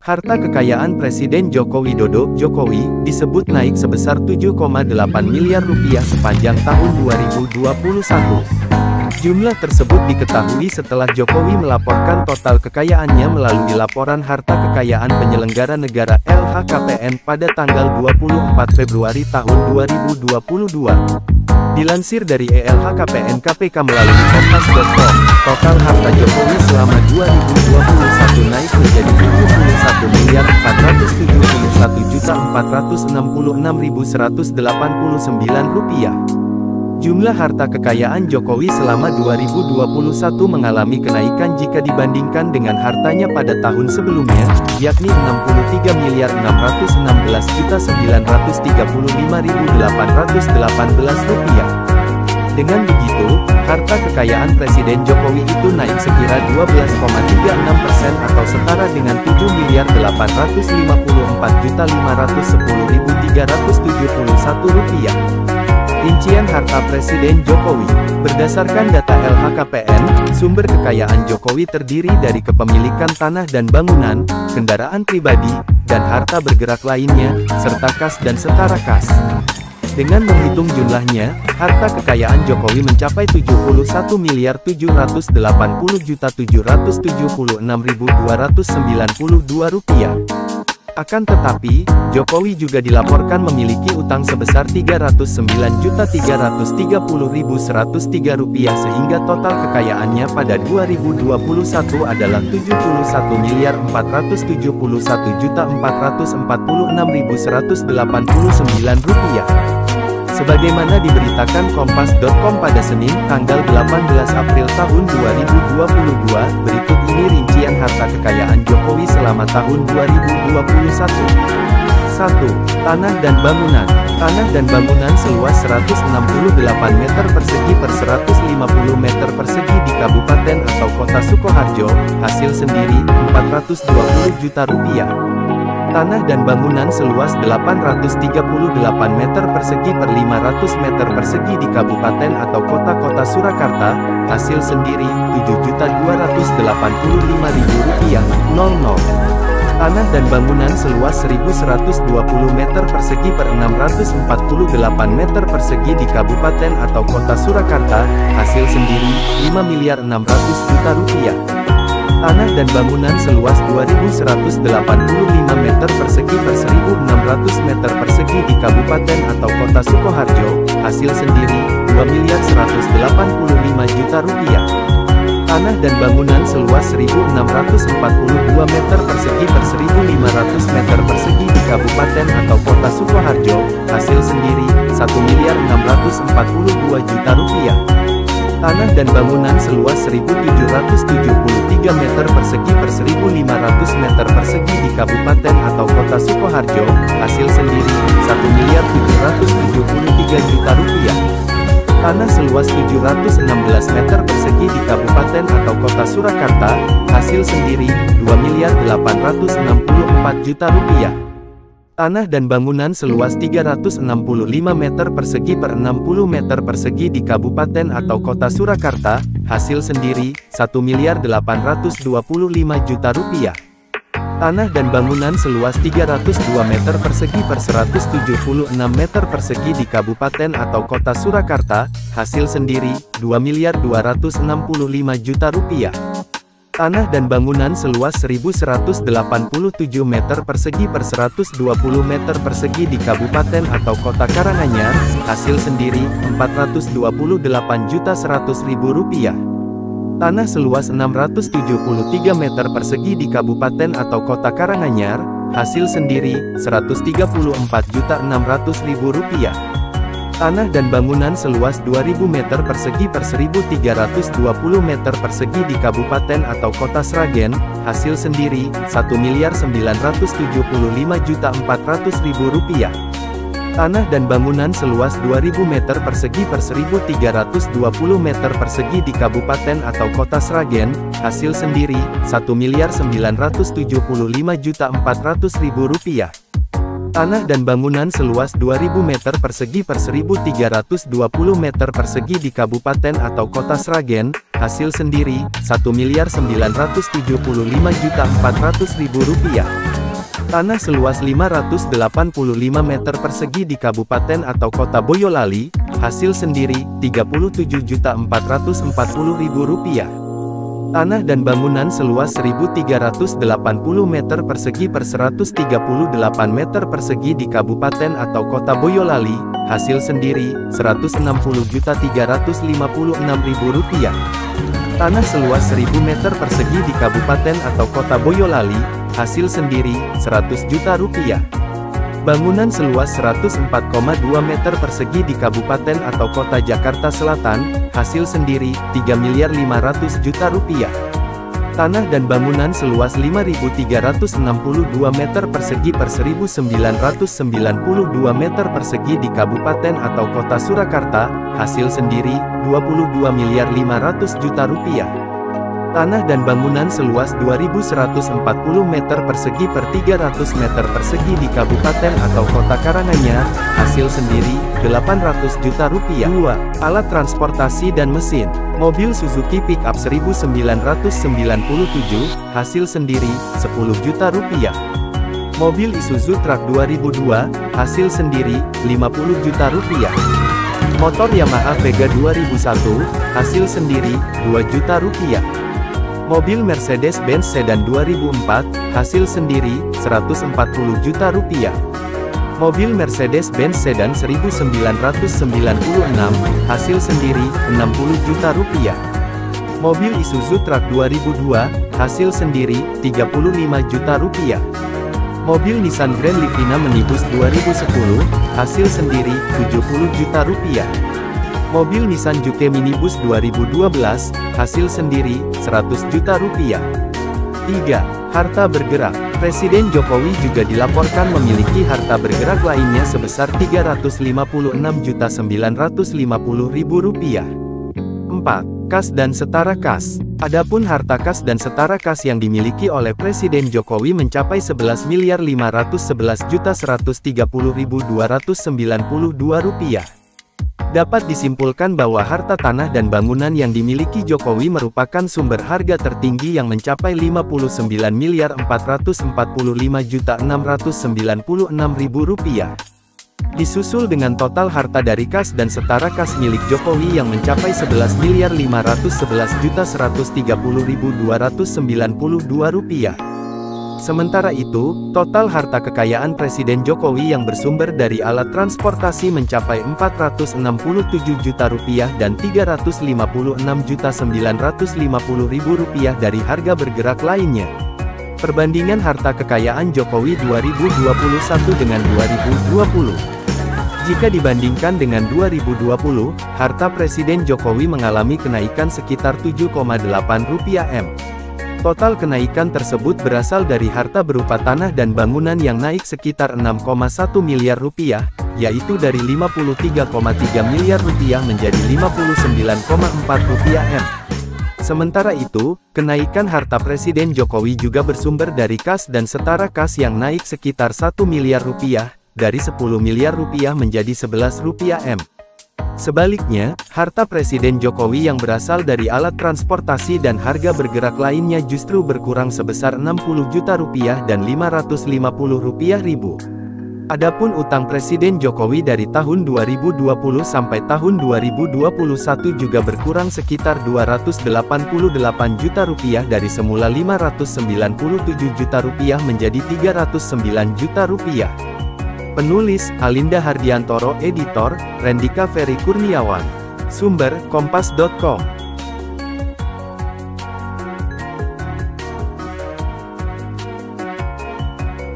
Harta kekayaan Presiden Joko Widodo, Jokowi, disebut naik sebesar 7,8 miliar rupiah sepanjang tahun 2021. Jumlah tersebut diketahui setelah Jokowi melaporkan total kekayaannya melalui laporan harta kekayaan penyelenggara negara LHKPN pada tanggal 24 Februari tahun 2022. Dilansir dari LHKPN KPK melalui kompas.com, total harta Jokowi selama 2021 naik menjadi 71.471.466.189 rupiah. Jumlah harta kekayaan Jokowi selama 2021 mengalami kenaikan jika dibandingkan dengan hartanya pada tahun sebelumnya, yakni 63.916.935.818 rupiah. Dengan begitu, harta kekayaan Presiden Jokowi itu naik sekira 12,36% atau setara dengan 7.854.510.371 rupiah. Rincian harta Presiden Jokowi. Berdasarkan data LHKPN, sumber kekayaan Jokowi terdiri dari kepemilikan tanah dan bangunan, kendaraan pribadi, dan harta bergerak lainnya, serta kas dan setara kas. Dengan menghitung jumlahnya, harta kekayaan Jokowi mencapai 71.780.776.292 rupiah. Akan tetapi, Jokowi juga dilaporkan memiliki utang sebesar 309.330.103 rupiah sehingga total kekayaannya pada 2021 adalah 71.441.446.189 rupiah. Sebagaimana diberitakan Kompas.com pada Senin, tanggal 18 April tahun 2022, berikut ini rincian harta kekayaan Jokowi selama tahun 2021. 1. Tanah dan bangunan. Tanah dan bangunan seluas 168 meter persegi per 150 meter persegi di Kabupaten atau Kota Sukoharjo, hasil sendiri, 420 juta rupiah. Tanah dan bangunan seluas 838 meter persegi per 500 meter persegi di Kabupaten atau Kota Surakarta, hasil sendiri, Rp7.285.000. Tanah dan bangunan seluas 1.120 meter persegi per 648 meter persegi di Kabupaten atau Kota Surakarta, hasil sendiri, Rp5.600.000. Tanah dan bangunan seluas 2.185 meter persegi per 1.600 meter persegi di Kabupaten atau Kota Sukoharjo, hasil sendiri, Rp2.185.000. Tanah dan bangunan seluas 1.642 meter persegi per 1.500 meter persegi di Kabupaten atau Kota Sukoharjo, hasil sendiri, Rp1.642.000. Tanah dan bangunan seluas 1.773 meter persegi per 1.500 meter persegi di Kabupaten atau Kota Sukoharjo, hasil sendiri, Rp1.773.000. Tanah seluas 716 meter persegi di Kabupaten atau Kota Surakarta, hasil sendiri, Rp2.864.000. Tanah dan bangunan seluas 365 meter persegi per 60 meter persegi di Kabupaten atau Kota Surakarta, hasil sendiri, Rp1.825.000. Tanah dan bangunan seluas 302 meter persegi per 176 meter persegi di Kabupaten atau Kota Surakarta, hasil sendiri, Rp2.265.000. Tanah dan bangunan seluas 1.187 meter persegi per 120 meter persegi di Kabupaten atau Kota Karanganyar, hasil sendiri, Rp428.100.000. Tanah seluas 673 meter persegi di Kabupaten atau Kota Karanganyar, hasil sendiri, Rp134.600.000. Tanah dan bangunan seluas 2.000 meter persegi per 1.320 meter persegi di Kabupaten atau Kota Sragen, hasil sendiri, Rp1.975.400.000. Tanah dan bangunan seluas 2.000 meter persegi per 1.320 meter persegi di Kabupaten atau Kota Sragen, hasil sendiri, Rp1.975.400.000. Tanah dan bangunan seluas 2.000 meter persegi per 1.320 meter persegi di Kabupaten atau Kota Sragen, hasil sendiri, Rp1.975.400.000. Tanah seluas 585 meter persegi di Kabupaten atau Kota Boyolali, hasil sendiri, Rp37.440.000. Tanah dan bangunan seluas 1.380 meter persegi per 138 meter persegi di Kabupaten atau Kota Boyolali, hasil sendiri, Rp160.356.000. Tanah seluas 1.000 meter persegi di Kabupaten atau Kota Boyolali, hasil sendiri, Rp100 juta. Bangunan seluas 104,2 meter persegi di Kabupaten atau Kota Jakarta Selatan, hasil sendiri, Rp3.500.000. Tanah dan bangunan seluas 5.362 meter persegi per 1.992 meter persegi di Kabupaten atau Kota Surakarta, hasil sendiri, Rp22.500.000. Tanah dan bangunan seluas 2.140 meter persegi per 300 meter persegi di Kabupaten atau Kota Karanganyar, hasil sendiri, Rp800 juta. 2. Alat transportasi dan mesin. Mobil Suzuki Pickup 1997, hasil sendiri, Rp10 juta. Mobil Isuzu Truck 2002, hasil sendiri, Rp50 juta. Motor Yamaha Vega 2001, hasil sendiri, Rp2 juta. Mobil Mercedes-Benz Sedan 2004, hasil sendiri, Rp140 juta. Mobil Mercedes-Benz Sedan 1996, hasil sendiri, Rp60 juta. Mobil Isuzu Truck 2002, hasil sendiri, Rp35 juta. Mobil Nissan Grand Livina Minibus 2010, hasil sendiri, Rp70 juta. Mobil Nissan Juke Minibus 2012, hasil sendiri, Rp100 juta. 3. Harta bergerak. Presiden Jokowi juga dilaporkan memiliki harta bergerak lainnya sebesar Rp356.950.000. 4. Kas dan setara kas. Adapun harta kas dan setara kas yang dimiliki oleh Presiden Jokowi mencapai Rp11.511.130.292. Dapat disimpulkan bahwa harta tanah dan bangunan yang dimiliki Jokowi merupakan sumber harga tertinggi yang mencapai Rp59.445.696.000. Disusul dengan total harta dari kas dan setara kas milik Jokowi yang mencapai Rp11.511.130.292. Sementara itu, total harta kekayaan Presiden Jokowi yang bersumber dari alat transportasi mencapai Rp467 juta dan Rp356.950.000 dari harga bergerak lainnya. Perbandingan harta kekayaan Jokowi 2021 dengan 2020. Jika dibandingkan dengan 2020, harta Presiden Jokowi mengalami kenaikan sekitar Rp7,8 m. Total kenaikan tersebut berasal dari harta berupa tanah dan bangunan yang naik sekitar Rp6,1 miliar, yaitu dari Rp53,3 miliar menjadi Rp59,4 m. Sementara itu, kenaikan harta Presiden Jokowi juga bersumber dari kas dan setara kas yang naik sekitar Rp1 miliar, dari Rp10 miliar menjadi Rp11 m. Sebaliknya, harta Presiden Jokowi yang berasal dari alat transportasi dan harga bergerak lainnya justru berkurang sebesar Rp60 juta dan Rp550.000. Adapun utang Presiden Jokowi dari tahun 2020 sampai tahun 2021 juga berkurang sekitar Rp288 juta dari semula Rp597 juta menjadi Rp309 juta. Penulis, Alinda Hardiantoro. Editor, Rendika Ferry Kurniawan. Sumber, kompas.com.